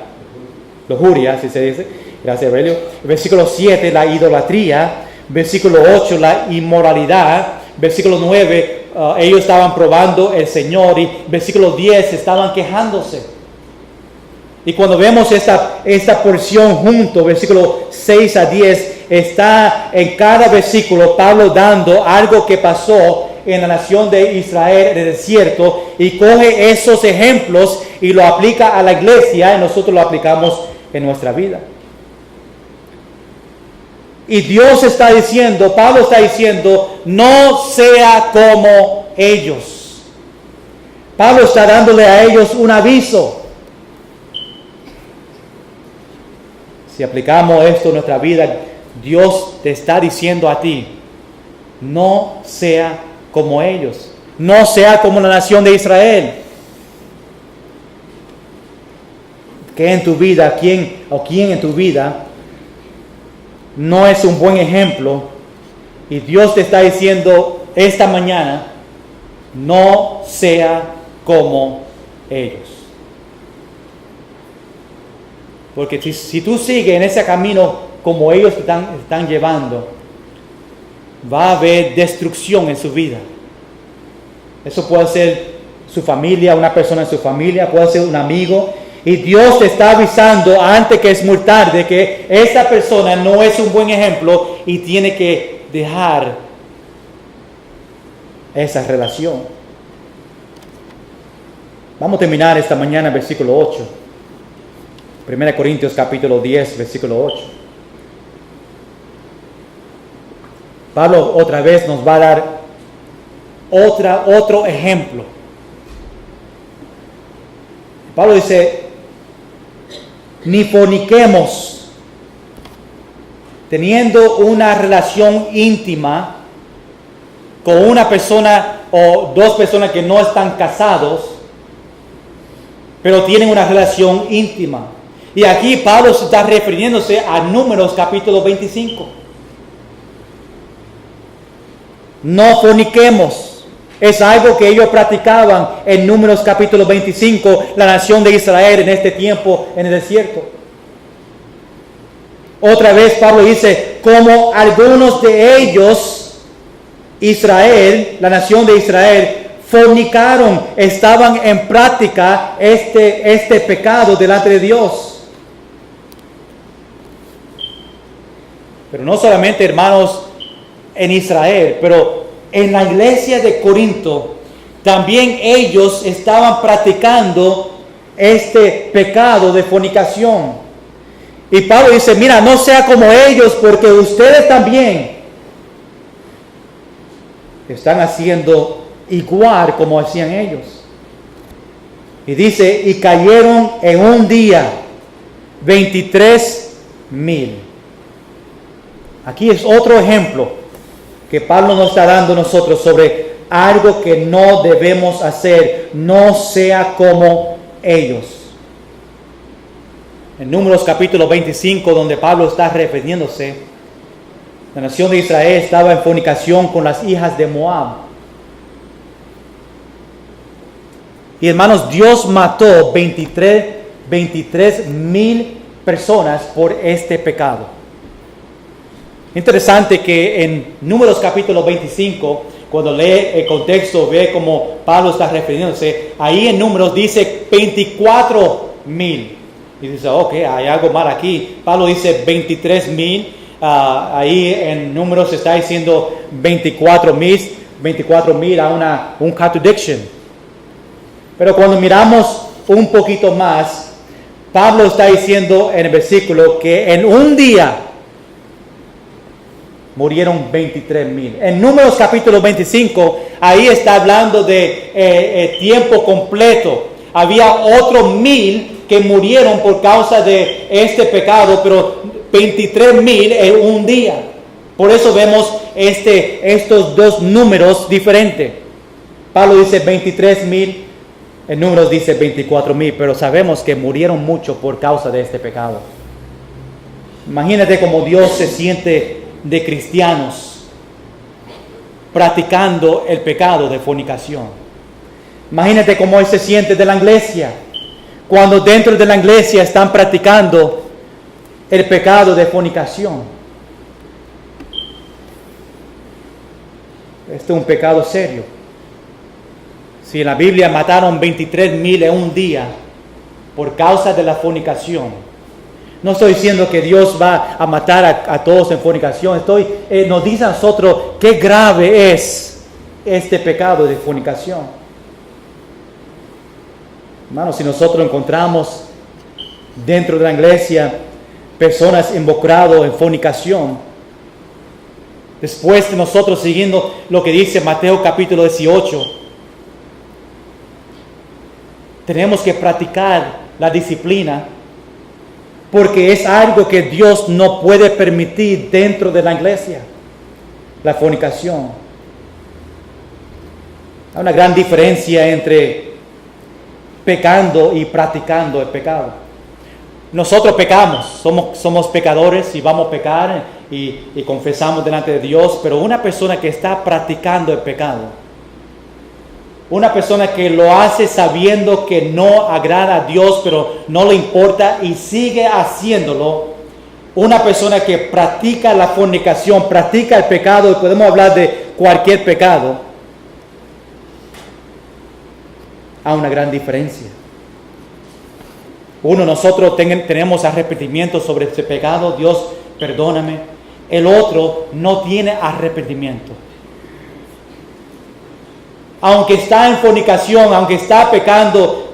si se dice, gracias Aurelio. Versículo 7, la idolatría. Versículo 8, la inmoralidad. Versículo 9, ellos estaban probando el Señor. Y versículo 10, estaban quejándose. Y cuando vemos esta porción junto, versículo 6 a 10, está en cada versículo Pablo dando algo que pasó en la nación de Israel en el desierto, y coge esos ejemplos y lo aplica a la iglesia, y nosotros lo aplicamos en nuestra vida. Y Dios está diciendo, Pablo está diciendo, no sea como ellos. Pablo está dándole a ellos un aviso. Si aplicamos esto en nuestra vida, Dios te está diciendo a ti, no sea como ellos, no sea como la nación de Israel. ¿Qué en tu vida, quién en tu vida no es un buen ejemplo? Y Dios te está diciendo esta mañana, no sea como ellos. Porque si tú sigues en ese camino como ellos están llevando, va a haber destrucción en su vida. Eso puede ser su familia, una persona en su familia, puede ser un amigo. Y Dios te está avisando antes que es muy tarde que esa persona no es un buen ejemplo y tiene que dejar esa relación. Vamos a terminar esta mañana en versículo 8. 1 Corintios capítulo 10, versículo 8. Pablo otra vez nos va a dar otro ejemplo. Pablo dice, ni forniquemos, teniendo una relación íntima con una persona o dos personas que no están casados, pero tienen una relación íntima. Y aquí Pablo se está refiriéndose a Números capítulo 25. No forniquemos. Es algo que ellos practicaban en Números capítulo 25, la nación de Israel en este tiempo en el desierto. Otra vez Pablo dice, como algunos de ellos, Israel, la nación de Israel, fornicaron, estaban en práctica este pecado delante de Dios. Pero no solamente, hermanos, en Israel, pero en la iglesia de Corinto, también ellos estaban practicando este pecado de fornicación. Y Pablo dice, mira, no sea como ellos, porque ustedes también están haciendo igual como hacían ellos. Y dice, y cayeron en un día 23,000. Aquí es otro ejemplo que Pablo nos está dando a nosotros sobre algo que no debemos hacer. No sea como ellos. En Números capítulo 25, donde Pablo está refiriéndose, la nación de Israel estaba en fornicación con las hijas de Moab. Y hermanos, Dios mató 23,000 personas por este pecado. Interesante que en Números capítulo 25, cuando lee el contexto, ve cómo Pablo está refiriéndose. Ahí en Números dice 24,000. Y dice, ok, hay algo mal aquí. Pablo dice 23,000. Ahí en Números está diciendo 24,000 a un contradiction. Pero cuando miramos un poquito más, Pablo está diciendo en el versículo que en un día murieron 23,000. En Números capítulo 25, ahí está hablando de tiempo completo. Había otros 1,000 que murieron por causa de este pecado, pero 23,000 en un día. Por eso vemos estos dos números diferentes. Pablo dice 23,000, en Números dice 24,000, pero sabemos que murieron mucho por causa de este pecado. Imagínate cómo Dios se siente de cristianos practicando el pecado de fornicación. Imagínate cómo Él se siente de la iglesia cuando dentro de la iglesia están practicando el pecado de fornicación. Este es un pecado serio. Si en la Biblia mataron 23,000 en un día por causa de la fornicación, no estoy diciendo que Dios va a matar a todos en fornicación. Nos dice a nosotros qué grave es este pecado de fornicación. Hermanos, si nosotros encontramos dentro de la iglesia personas involucradas en fornicación, después de nosotros siguiendo lo que dice Mateo capítulo 18, tenemos que practicar la disciplina, porque es algo que Dios no puede permitir dentro de la iglesia, la fornicación. Hay una gran diferencia entre pecando y practicando el pecado. Nosotros pecamos, somos pecadores y vamos a pecar y confesamos delante de Dios, pero una persona que está practicando el pecado, una persona que lo hace sabiendo que no agrada a Dios, pero no le importa y sigue haciéndolo. Una persona que practica la fornicación, practica el pecado, y podemos hablar de cualquier pecado. Hay una gran diferencia. Nosotros tenemos arrepentimiento sobre este pecado, Dios, perdóname. El otro no tiene arrepentimiento. Aunque está en fornicación, aunque está pecando,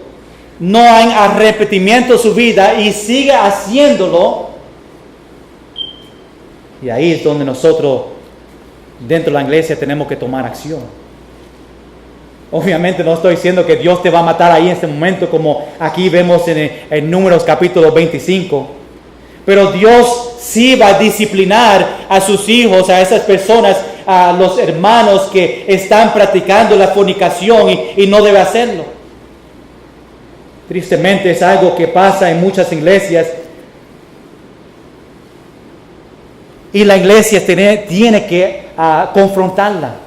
no hay arrepentimiento en su vida y sigue haciéndolo. Y ahí es donde nosotros, dentro de la iglesia, tenemos que tomar acción. Obviamente no estoy diciendo que Dios te va a matar ahí en este momento, como aquí vemos en Números capítulo 25. Pero Dios sí va a disciplinar a sus hijos, a esas personas, a los hermanos que están practicando la fornicación y no debe hacerlo. Tristemente es algo que pasa en muchas iglesias. Y la iglesia tiene que confrontarla.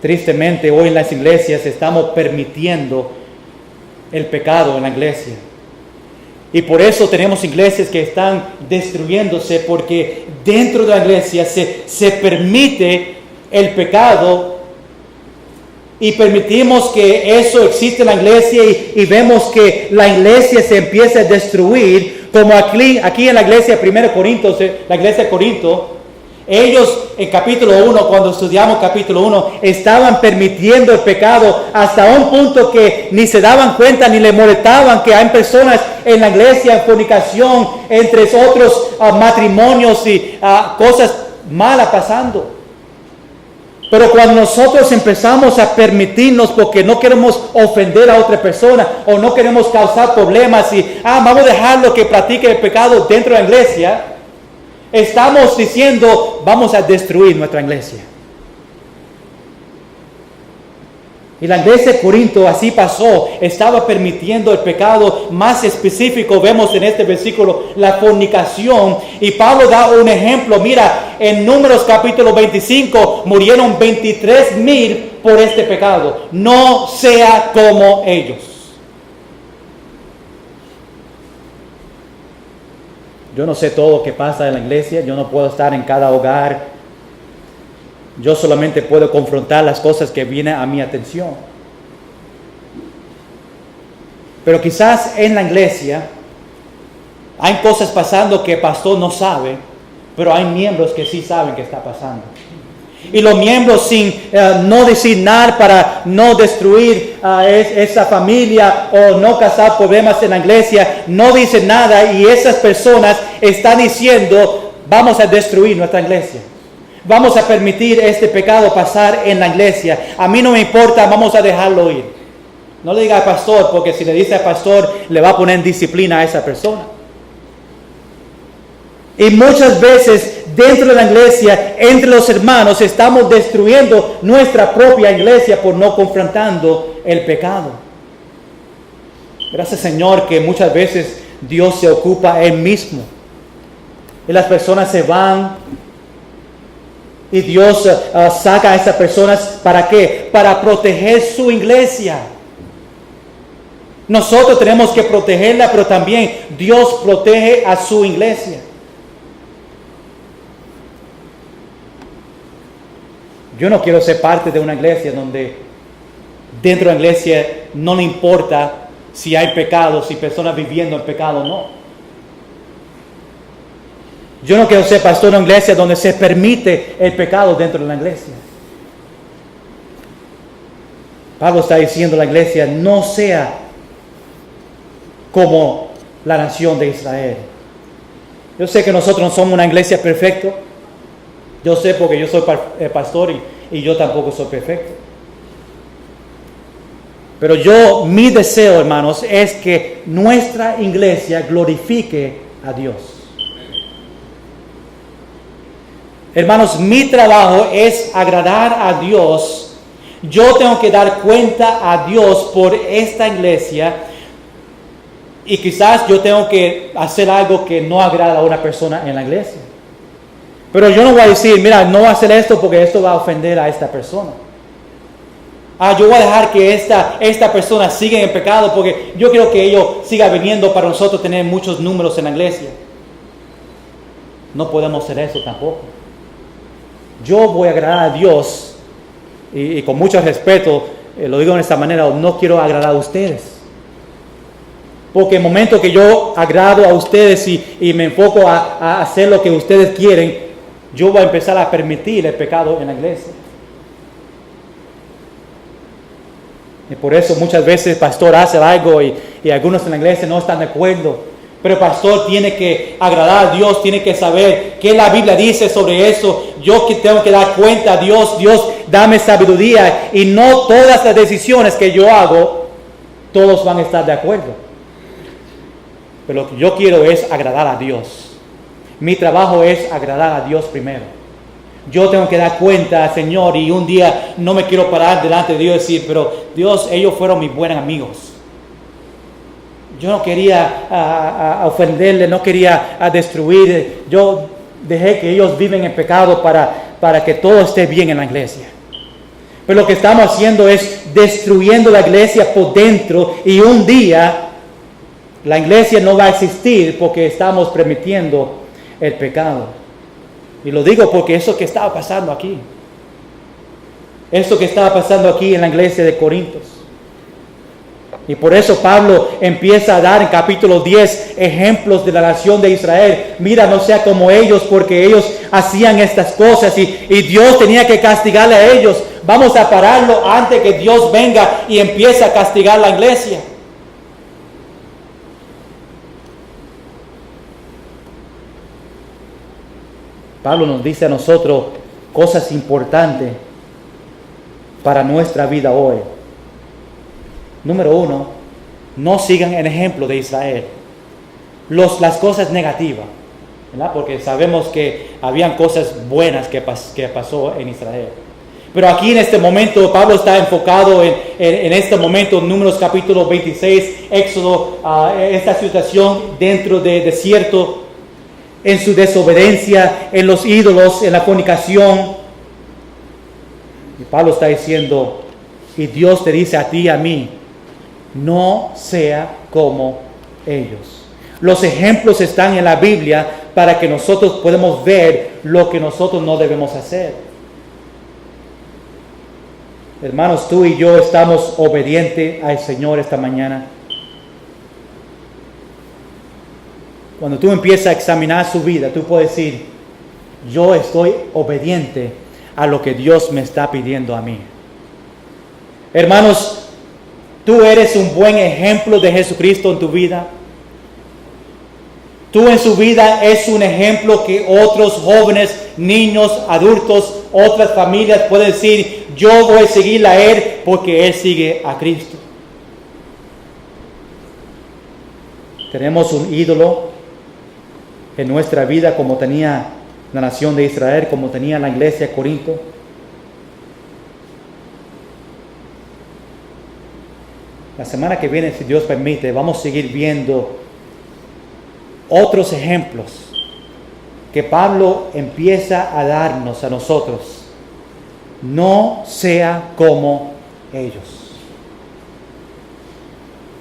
Tristemente hoy en las iglesias estamos permitiendo el pecado en la iglesia. Y por eso tenemos iglesias que están destruyéndose, porque dentro de la iglesia se permite el pecado y permitimos que eso existe en la iglesia y vemos que la iglesia se empieza a destruir, como aquí en la iglesia de 1 Corintios, la iglesia de Corinto, Ellos en capítulo 1, cuando estudiamos capítulo 1, estaban permitiendo el pecado hasta un punto que ni se daban cuenta ni le molestaban que hay personas en la iglesia en fornicación, entre otros matrimonios y cosas malas pasando. Pero cuando nosotros empezamos a permitirnos porque no queremos ofender a otra persona o no queremos causar problemas y vamos a dejarlo que practique el pecado dentro de la iglesia, estamos diciendo vamos a destruir nuestra iglesia. Y la iglesia de Corinto así pasó, estaba permitiendo el pecado más específico, vemos en este versículo la fornicación, y Pablo da un ejemplo. Mira, en Números capítulo 25 murieron 23,000 por este pecado. No sea como ellos. Yo no sé todo lo que pasa en la iglesia, yo no puedo estar en cada hogar. Yo solamente puedo confrontar las cosas que vienen a mi atención. Pero quizás en la iglesia hay cosas pasando que el pastor no sabe, pero hay miembros que sí saben que está pasando. Y los miembros sin no decir nada para no destruir esa familia o no causar problemas en la iglesia, no dicen nada y esas personas están diciendo vamos a destruir nuestra iglesia. Vamos a permitir este pecado pasar en la iglesia. A mí no me importa, vamos a dejarlo ir. No le diga al pastor, porque si le dice al pastor, le va a poner en disciplina a esa persona. Y muchas veces dentro de la iglesia, entre los hermanos, estamos destruyendo nuestra propia iglesia por no confrontando el pecado. Gracias, Señor, que muchas veces Dios se ocupa Él mismo. Y las personas se van. Y Dios saca a esas personas, ¿para qué? Para proteger su iglesia. Nosotros tenemos que protegerla, pero también Dios protege a su iglesia. Yo no quiero ser parte de una iglesia donde dentro de la iglesia no le importa si hay pecado, si personas viviendo en pecado o no. Yo no quiero ser pastor de una iglesia donde se permite el pecado dentro de la iglesia. Pablo está diciendo a la iglesia, no sea como la nación de Israel. Yo sé que nosotros no somos una iglesia perfecta. Yo sé porque yo soy pastor y yo tampoco soy perfecto. Pero mi deseo, hermanos, es que nuestra iglesia glorifique a Dios. Hermanos, mi trabajo es agradar a Dios. Yo tengo que dar cuenta a Dios por esta iglesia. Y quizás yo tengo que hacer algo que no agrada a una persona en la iglesia. Pero yo no voy a decir, mira, no voy a hacer esto porque esto va a ofender a esta persona. Yo voy a dejar que esta persona siga en el pecado porque yo quiero que ellos sigan viniendo para nosotros tener muchos números en la iglesia. No podemos hacer eso tampoco. Yo voy a agradar a Dios y con mucho respeto, lo digo de esta manera, no quiero agradar a ustedes. Porque el momento que yo agrado a ustedes y me enfoco a hacer lo que ustedes quieren, yo voy a empezar a permitir el pecado en la iglesia. Y por eso muchas veces el pastor hace algo y algunos en la iglesia no están de acuerdo. Pero el pastor tiene que agradar a Dios, tiene que saber qué la Biblia dice sobre eso. Yo que tengo que dar cuenta a Dios, Dios dame sabiduría y no todas las decisiones que yo hago, todos van a estar de acuerdo. Pero lo que yo quiero es agradar a Dios. Mi trabajo es agradar a Dios primero. Yo tengo que dar cuenta, Señor, y un día no me quiero parar delante de Dios y decir, pero Dios, ellos fueron mis buenos amigos. Yo no quería ofenderle, no quería destruir. Yo dejé que ellos viven en pecado para que todo esté bien en la iglesia. Pero lo que estamos haciendo es destruyendo la iglesia por dentro y un día la iglesia no va a existir porque estamos permitiendo el pecado. Y lo digo porque eso que estaba pasando aquí. Eso que estaba pasando aquí en la iglesia de Corintios. Y por eso Pablo empieza a dar en capítulo 10 ejemplos de la nación de Israel. Mira, no sea como ellos, porque ellos hacían estas cosas y Dios tenía que castigarle a ellos. Vamos a pararlo antes que Dios venga y empiece a castigar la iglesia. Pablo nos dice a nosotros cosas importantes para nuestra vida hoy. Número 1, no sigan el ejemplo de Israel. Las cosas negativas, ¿verdad? Porque sabemos que habían cosas buenas que pasó en Israel. Pero aquí en este momento Pablo está enfocado en este momento, Números capítulo 26, Éxodo, esta situación dentro del desierto, en su desobediencia, en los ídolos, en la fornicación. Y Pablo está diciendo, y Dios te dice a ti y a mí, no sea como ellos. Los ejemplos están en la Biblia para que nosotros podamos ver lo que nosotros no debemos hacer. Hermanos, tú y yo estamos obedientes al Señor esta mañana. Cuando tú empiezas a examinar su vida, tú puedes decir, yo estoy obediente a lo que Dios me está pidiendo a mí. Hermanos, tú eres un buen ejemplo de Jesucristo en tu vida. Tú en su vida es un ejemplo que otros jóvenes, niños, adultos, otras familias pueden decir, yo voy a seguirle a Él porque Él sigue a Cristo. Tenemos un ídolo en nuestra vida como tenía la nación de Israel, como tenía la iglesia de Corinto. La semana que viene, si Dios permite, vamos a seguir viendo otros ejemplos que Pablo empieza a darnos a nosotros. No sea como ellos.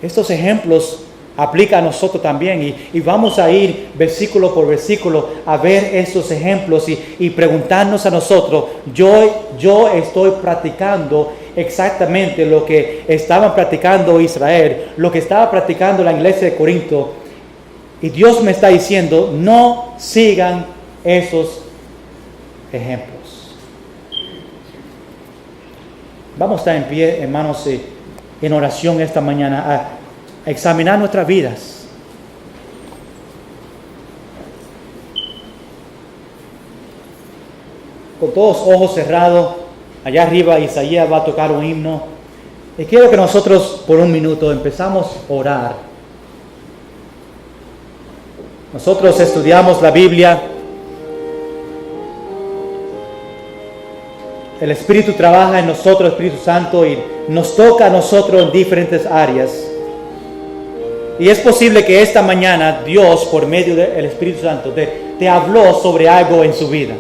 Estos ejemplos aplican a nosotros también y vamos a ir versículo por versículo a ver estos ejemplos y preguntarnos a nosotros, yo estoy practicando exactamente lo que estaban practicando Israel, lo que estaba practicando la iglesia de Corinto, y Dios me está diciendo, no sigan esos ejemplos. Vamos a estar en pie, hermanos, en oración esta mañana a examinar nuestras vidas. Con todos los ojos cerrados, allá arriba Isaías va a tocar un himno. Y quiero que nosotros por un minuto empezamos a orar. Nosotros estudiamos la Biblia. El Espíritu trabaja en nosotros, el Espíritu Santo, y nos toca a nosotros en diferentes áreas. Y es posible que esta mañana Dios, por medio del Espíritu Santo, te habló sobre algo en su vida.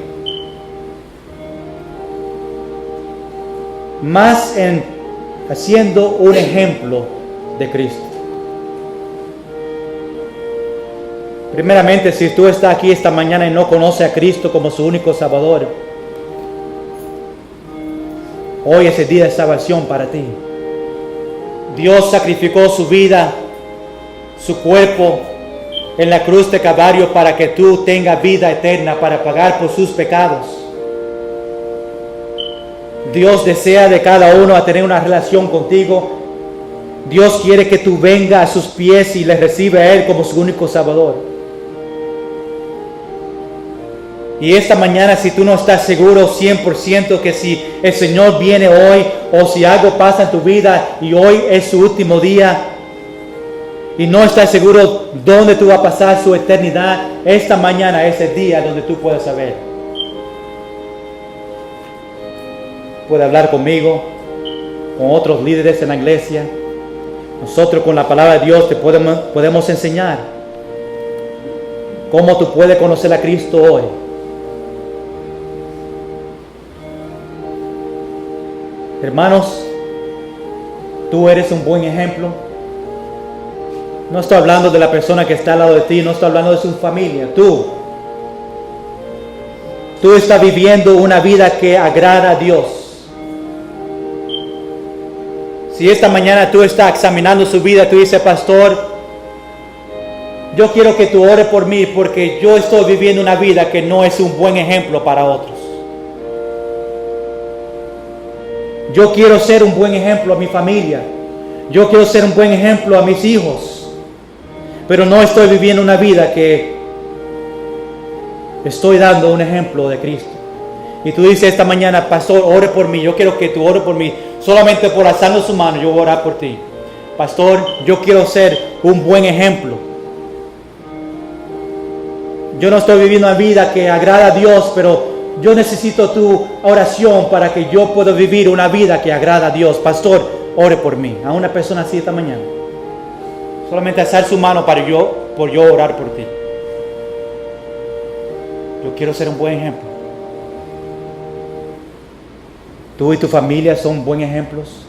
Más en haciendo un ejemplo de Cristo. Primeramente, si tú estás aquí esta mañana y no conoces a Cristo como su único Salvador, hoy es el día de salvación para ti. Dios sacrificó su vida, su cuerpo en la cruz de Calvario para que tú tengas vida eterna, para pagar por sus pecados. Dios desea de cada uno a tener una relación contigo. Dios quiere que tú vengas a sus pies y le reciba a Él como su único Salvador. Y esta mañana, si tú no estás seguro 100% que si el Señor viene hoy o si algo pasa en tu vida y hoy es su último día y no estás seguro dónde tú vas a pasar su eternidad, esta mañana es el día donde tú puedes saber. Puede hablar conmigo, con otros líderes en la iglesia. Nosotros con la palabra de Dios te podemos enseñar cómo tú puedes conocer a Cristo hoy. Hermanos, tú eres un buen ejemplo. No estoy hablando de la persona que está al lado de ti, no estoy hablando de su familia. Tú estás viviendo una vida que agrada a Dios. Si esta mañana tú estás examinando su vida, tú dices, pastor, yo quiero que tú ores por mí porque yo estoy viviendo una vida que no es un buen ejemplo para otros. Yo quiero ser un buen ejemplo a mi familia. Yo quiero ser un buen ejemplo a mis hijos. Pero no estoy viviendo una vida que estoy dando un ejemplo de Cristo. Y tú dices esta mañana, pastor, ore por mí. Yo quiero que tú ores por mí. Solamente por alzando su mano, yo voy a orar por ti. Pastor, yo quiero ser un buen ejemplo. Yo no estoy viviendo una vida que agrada a Dios, pero yo necesito tu oración para que yo pueda vivir una vida que agrada a Dios. Pastor, ore por mí. A una persona así esta mañana. Solamente alzar su mano para yo orar por ti. Yo quiero ser un buen ejemplo. Tú y tu familia son buen ejemplos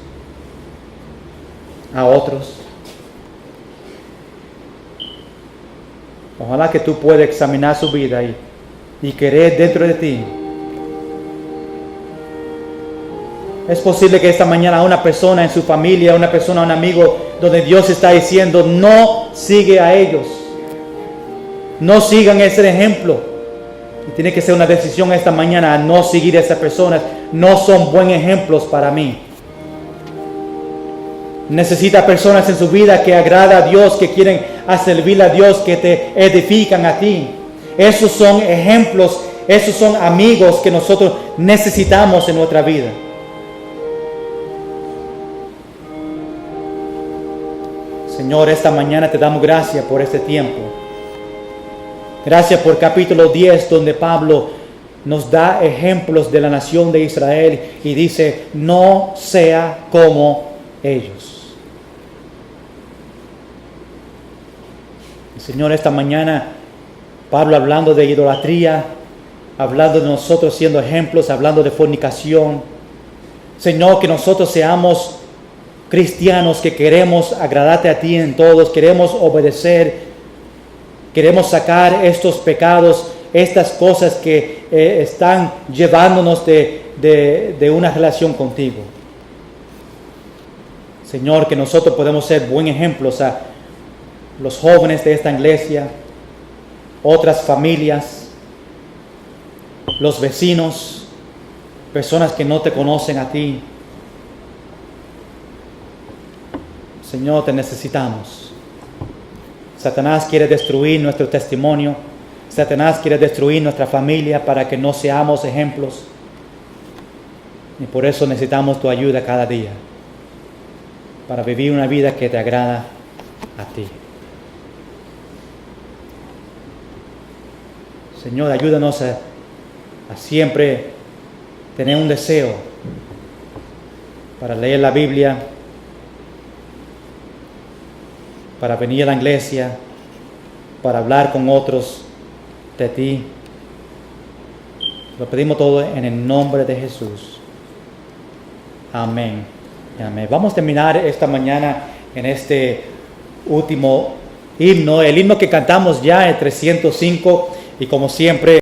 a otros. Ojalá que tú puedas examinar su vida y querer dentro de ti. Es posible que esta mañana una persona en su familia, una persona, un amigo, donde Dios está diciendo, no sigue a ellos. No sigan ese ejemplo. Y tiene que ser una decisión esta mañana a no seguir a esas personas. No son buenos ejemplos para mí. Necesita personas en su vida que agrada a Dios, que quieren servir a Dios, que te edifican a ti. Esos son ejemplos, esos son amigos que nosotros necesitamos en nuestra vida. Señor, esta mañana te damos gracias por este tiempo. Gracias por capítulo 10, donde Pablo nos da ejemplos de la nación de Israel y dice, no sea como ellos. Señor, esta mañana Pablo hablando de idolatría, hablando de nosotros siendo ejemplos, hablando de fornicación. Señor, que nosotros seamos cristianos que queremos agradarte a ti en todos, queremos obedecer, queremos sacar estos pecados, estas cosas que están llevándonos de una relación contigo. Señor, que nosotros podemos ser buen ejemplos a los jóvenes de esta iglesia, otras familias, los vecinos, personas que no te conocen a ti. Señor, te necesitamos. Satanás quiere destruir nuestro testimonio. Satanás quiere destruir nuestra familia para que no seamos ejemplos. Y por eso necesitamos tu ayuda cada día para vivir una vida que te agrada a ti. Señor, ayúdanos a siempre tener un deseo para leer la Biblia, para venir a la iglesia, para hablar con otros de ti. Lo pedimos todo en el nombre de Jesús. Amén. Amén. Vamos a terminar esta mañana en este último himno, el himno que cantamos ya, el 305, y como siempre